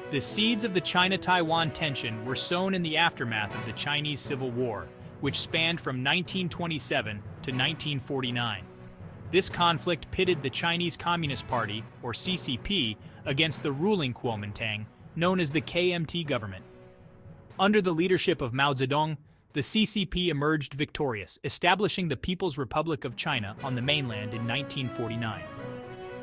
The seeds of the China-Taiwan tension were sown in the aftermath of the Chinese Civil War, which spanned from 1927 to 1949. This conflict pitted the Chinese Communist Party, or CCP, against the ruling Kuomintang, known as the KMT government. Under the leadership of Mao Zedong, the CCP emerged victorious, establishing the People's Republic of China on the mainland in 1949.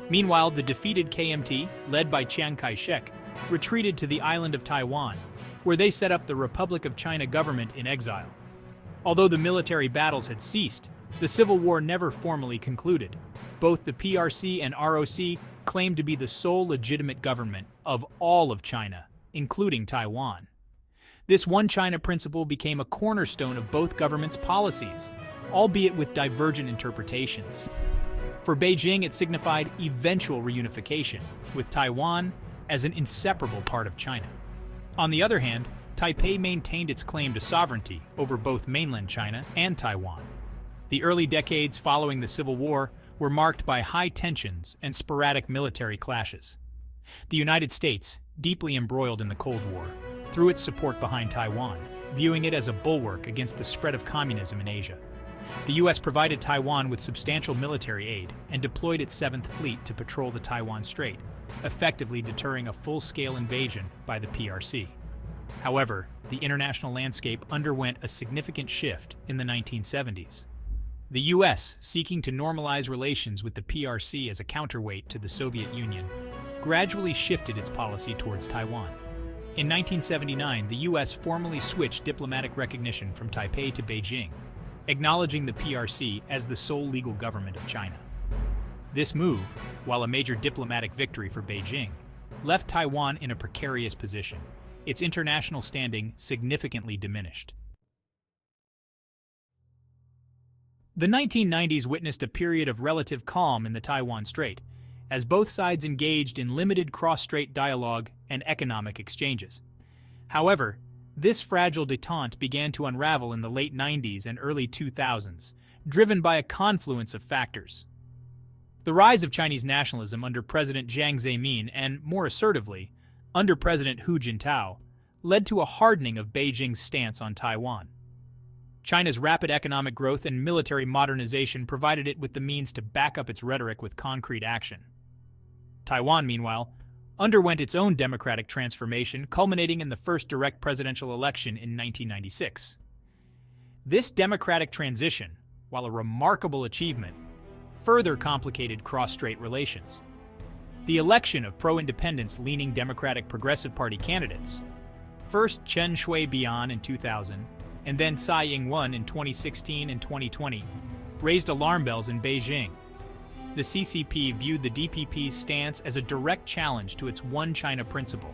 Meanwhile, the defeated KMT, led by Chiang Kai-shek, retreated to the island of Taiwan, where they set up the Republic of China government in exile. Although the military battles had ceased, the Civil War never formally concluded. Both the PRC and ROC claimed to be the sole legitimate government of all of China, including Taiwan. This one China principle became a cornerstone of both governments' policies, albeit with divergent interpretations. For Beijing, it signified eventual reunification, with Taiwan as an inseparable part of China. On the other hand, Taipei maintained its claim to sovereignty over both mainland China and Taiwan. The early decades following the Civil War were marked by high tensions and sporadic military clashes. The United States, deeply embroiled in the Cold War, threw its support behind Taiwan, viewing it as a bulwark against the spread of communism in Asia. The U.S. provided Taiwan with substantial military aid and deployed its 7th Fleet to patrol the Taiwan Strait, effectively deterring a full-scale invasion by the PRC. However, the international landscape underwent a significant shift in the 1970s. The U.S., seeking to normalize relations with the PRC as a counterweight to the Soviet Union, gradually shifted its policy towards Taiwan. In 1979, the U.S. formally switched diplomatic recognition from Taipei to Beijing, acknowledging the PRC as the sole legal government of China. This move, while a major diplomatic victory for Beijing, left Taiwan in a precarious position, its international standing significantly diminished. The 1990s witnessed a period of relative calm in the Taiwan Strait, as both sides engaged in limited cross-strait dialogue and economic exchanges. However, this fragile détente began to unravel in the late 90s and early 2000s, driven by a confluence of factors. The rise of Chinese nationalism under President Jiang Zemin and, more assertively, under President Hu Jintao, led to a hardening of Beijing's stance on Taiwan. China's rapid economic growth and military modernization provided it with the means to back up its rhetoric with concrete action. Taiwan, meanwhile, underwent its own democratic transformation, culminating in the first direct presidential election in 1996. This democratic transition, while a remarkable achievement, further complicated cross-strait relations. The election of pro-independence-leaning Democratic Progressive Party candidates, first Chen Shui-bian in 2000, and then Tsai Ing-wen in 2016 and 2020, raised alarm bells in Beijing. The CCP viewed the DPP's stance as a direct challenge to its One China principle,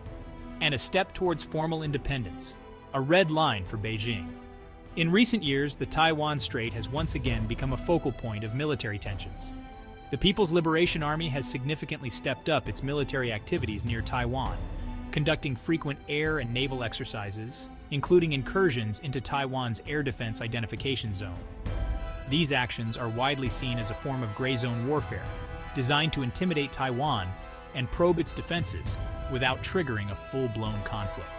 and a step towards formal independence, a red line for Beijing. In recent years, the Taiwan Strait has once again become a focal point of military tensions. The People's Liberation Army has significantly stepped up its military activities near Taiwan, conducting frequent air and naval exercises, including incursions into Taiwan's air defense identification zone. These actions are widely seen as a form of gray zone warfare, designed to intimidate Taiwan and probe its defenses without triggering a full-blown conflict.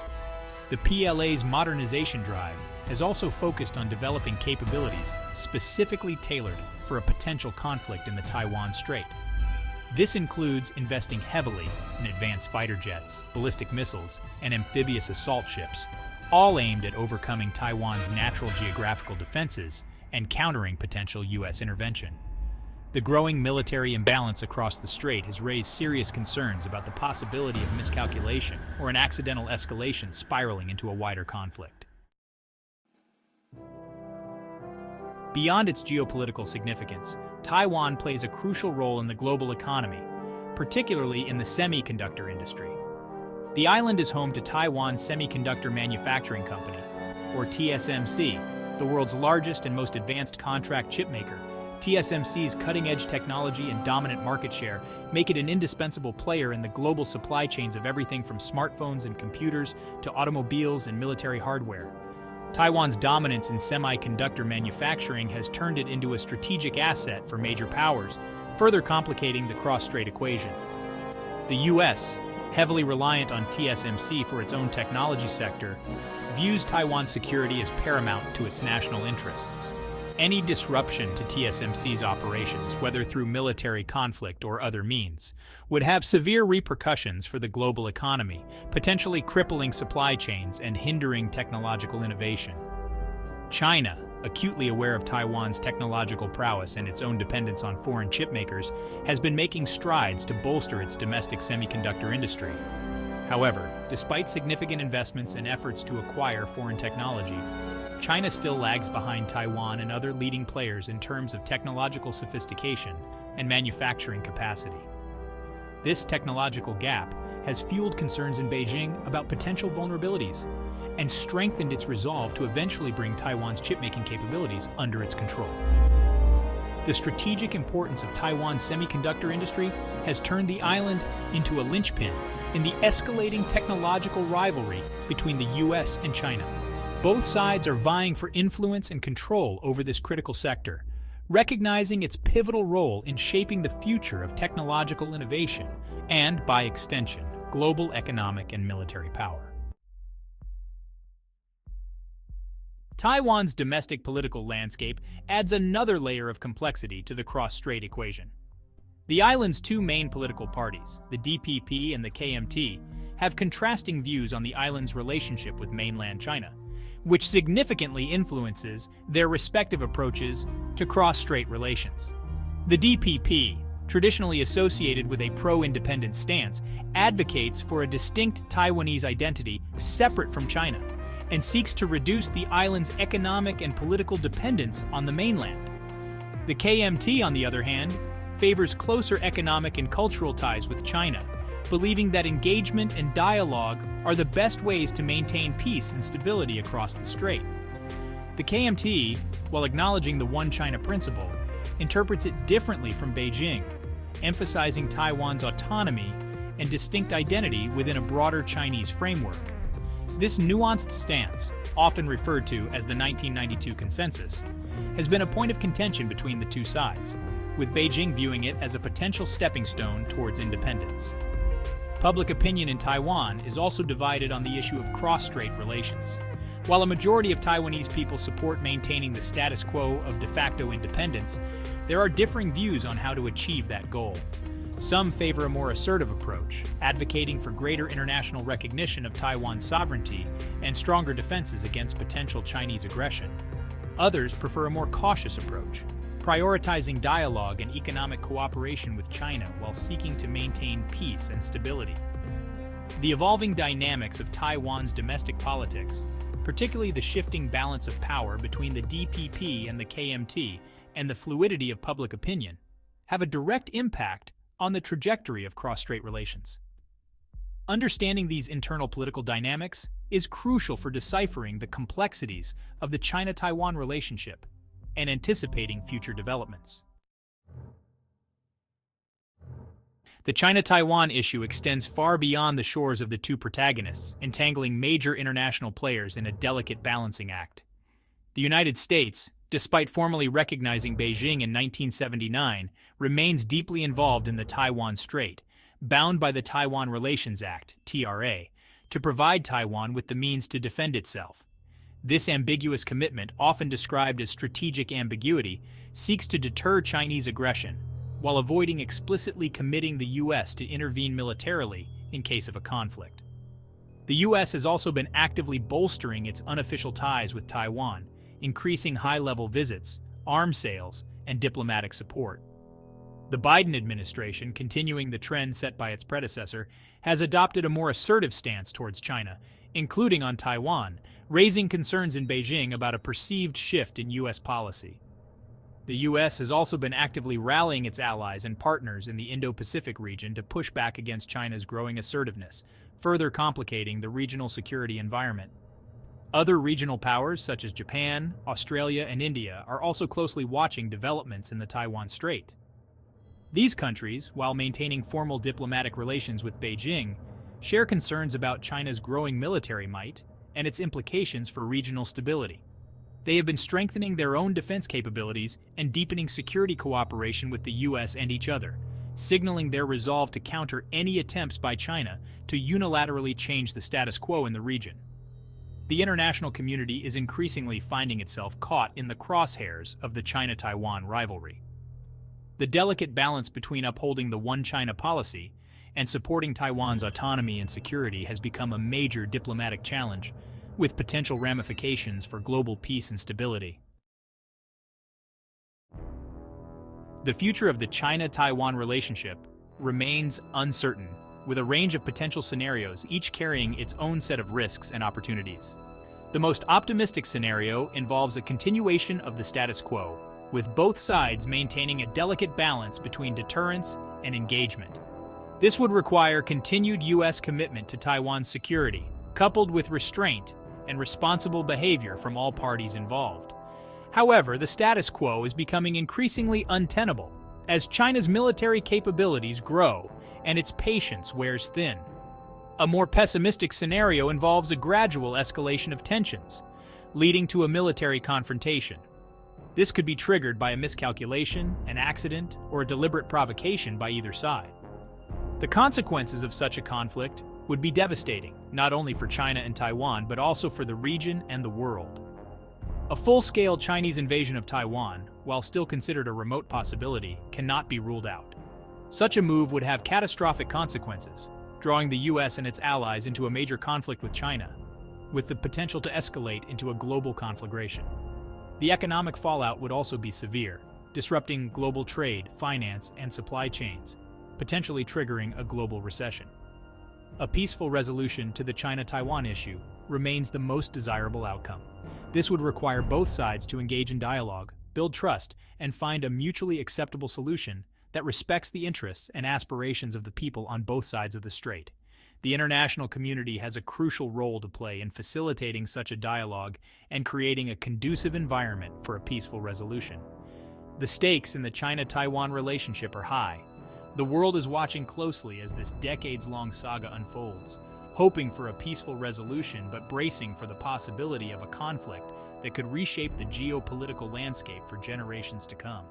The PLA's modernization drive has also focused on developing capabilities specifically tailored for a potential conflict in the Taiwan Strait. This includes investing heavily in advanced fighter jets, ballistic missiles, and amphibious assault ships, all aimed at overcoming Taiwan's natural geographical defenses and countering potential U.S. intervention. The growing military imbalance across the strait has raised serious concerns about the possibility of miscalculation or an accidental escalation spiraling into a wider conflict. Beyond its geopolitical significance, Taiwan plays a crucial role in the global economy, particularly in the semiconductor industry. The island is home to Taiwan Semiconductor Manufacturing Company, or TSMC, the world's largest and most advanced contract chipmaker. TSMC's cutting-edge technology and dominant market share make it an indispensable player in the global supply chains of everything from smartphones and computers to automobiles and military hardware. Taiwan's dominance in semiconductor manufacturing has turned it into a strategic asset for major powers, further complicating the cross-strait equation. The U.S., heavily reliant on TSMC for its own technology sector, views Taiwan's security as paramount to its national interests. Any disruption to TSMC's operations, whether through military conflict or other means, would have severe repercussions for the global economy, potentially crippling supply chains and hindering technological innovation. China, acutely aware of Taiwan's technological prowess and its own dependence on foreign chipmakers, has been making strides to bolster its domestic semiconductor industry. However, despite significant investments and efforts to acquire foreign technology, China still lags behind Taiwan and other leading players in terms of technological sophistication and manufacturing capacity. This technological gap has fueled concerns in Beijing about potential vulnerabilities and strengthened its resolve to eventually bring Taiwan's chipmaking capabilities under its control. The strategic importance of Taiwan's semiconductor industry has turned the island into a linchpin in the escalating technological rivalry between the US and China. Both sides are vying for influence and control over this critical sector, recognizing its pivotal role in shaping the future of technological innovation and, by extension, global economic and military power. Taiwan's domestic political landscape adds another layer of complexity to the cross-strait equation. The island's two main political parties, the DPP and the KMT, have contrasting views on the island's relationship with mainland China, which significantly influences their respective approaches to cross-strait relations. The DPP, traditionally associated with a pro-independence stance, advocates for a distinct Taiwanese identity separate from China and seeks to reduce the island's economic and political dependence on the mainland. The KMT, on the other hand, favors closer economic and cultural ties with China, believing that engagement and dialogue are the best ways to maintain peace and stability across the strait. The KMT, while acknowledging the One China principle, interprets it differently from Beijing, emphasizing Taiwan's autonomy and distinct identity within a broader Chinese framework. This nuanced stance, often referred to as the 1992 Consensus, has been a point of contention between the two sides, with Beijing viewing it as a potential stepping stone towards independence. Public opinion in Taiwan is also divided on the issue of cross-strait relations. While a majority of Taiwanese people support maintaining the status quo of de facto independence, there are differing views on how to achieve that goal. Some favor a more assertive approach, advocating for greater international recognition of Taiwan's sovereignty and stronger defenses against potential Chinese aggression. Others prefer a more cautious approach, prioritizing dialogue and economic cooperation with China while seeking to maintain peace and stability. The evolving dynamics of Taiwan's domestic politics, particularly the shifting balance of power between the DPP and the KMT and the fluidity of public opinion, have a direct impact on the trajectory of cross-strait relations. Understanding these internal political dynamics is crucial for deciphering the complexities of the China-Taiwan relationship and anticipating future developments. The China-Taiwan issue extends far beyond the shores of the two protagonists, entangling major international players in a delicate balancing act. The United States, despite formally recognizing Beijing in 1979, remains deeply involved in the Taiwan Strait, bound by the Taiwan Relations Act, TRA, to provide Taiwan with the means to defend itself. This ambiguous commitment, often described as strategic ambiguity, seeks to deter Chinese aggression, while avoiding explicitly committing the U.S. to intervene militarily in case of a conflict. The U.S. has also been actively bolstering its unofficial ties with Taiwan, increasing high-level visits, arms sales, and diplomatic support. The Biden administration, continuing the trend set by its predecessor, has adopted a more assertive stance towards China, including on Taiwan, raising concerns in Beijing about a perceived shift in U.S. policy. The U.S. has also been actively rallying its allies and partners in the Indo-Pacific region to push back against China's growing assertiveness, further complicating the regional security environment. Other regional powers, such as Japan, Australia, and India, are also closely watching developments in the Taiwan Strait. These countries, while maintaining formal diplomatic relations with Beijing, share concerns about China's growing military might and its implications for regional stability. They have been strengthening their own defense capabilities and deepening security cooperation with the U.S. and each other, signaling their resolve to counter any attempts by China to unilaterally change the status quo in the region. The international community is increasingly finding itself caught in the crosshairs of the China-Taiwan rivalry. The delicate balance between upholding the One China policy and supporting Taiwan's autonomy and security has become a major diplomatic challenge, with potential ramifications for global peace and stability. The future of the China-Taiwan relationship remains uncertain, with a range of potential scenarios, each carrying its own set of risks and opportunities. The most optimistic scenario involves a continuation of the status quo, with both sides maintaining a delicate balance between deterrence and engagement. This would require continued U.S. commitment to Taiwan's security, coupled with restraint and responsible behavior from all parties involved. However, the status quo is becoming increasingly untenable as China's military capabilities grow and its patience wears thin. A more pessimistic scenario involves a gradual escalation of tensions, leading to a military confrontation. This could be triggered by a miscalculation, an accident, or a deliberate provocation by either side. The consequences of such a conflict would be devastating, not only for China and Taiwan, but also for the region and the world. A full-scale Chinese invasion of Taiwan, while still considered a remote possibility, cannot be ruled out. Such a move would have catastrophic consequences, drawing the U.S. and its allies into a major conflict with China, with the potential to escalate into a global conflagration. The economic fallout would also be severe, disrupting global trade, finance, and supply chains, potentially triggering a global recession. A peaceful resolution to the China-Taiwan issue remains the most desirable outcome. This would require both sides to engage in dialogue, build trust, and find a mutually acceptable solution that respects the interests and aspirations of the people on both sides of the strait. The international community has a crucial role to play in facilitating such a dialogue and creating a conducive environment for a peaceful resolution. The stakes in the China-Taiwan relationship are high. The world is watching closely as this decades-long saga unfolds, hoping for a peaceful resolution but bracing for the possibility of a conflict that could reshape the geopolitical landscape for generations to come.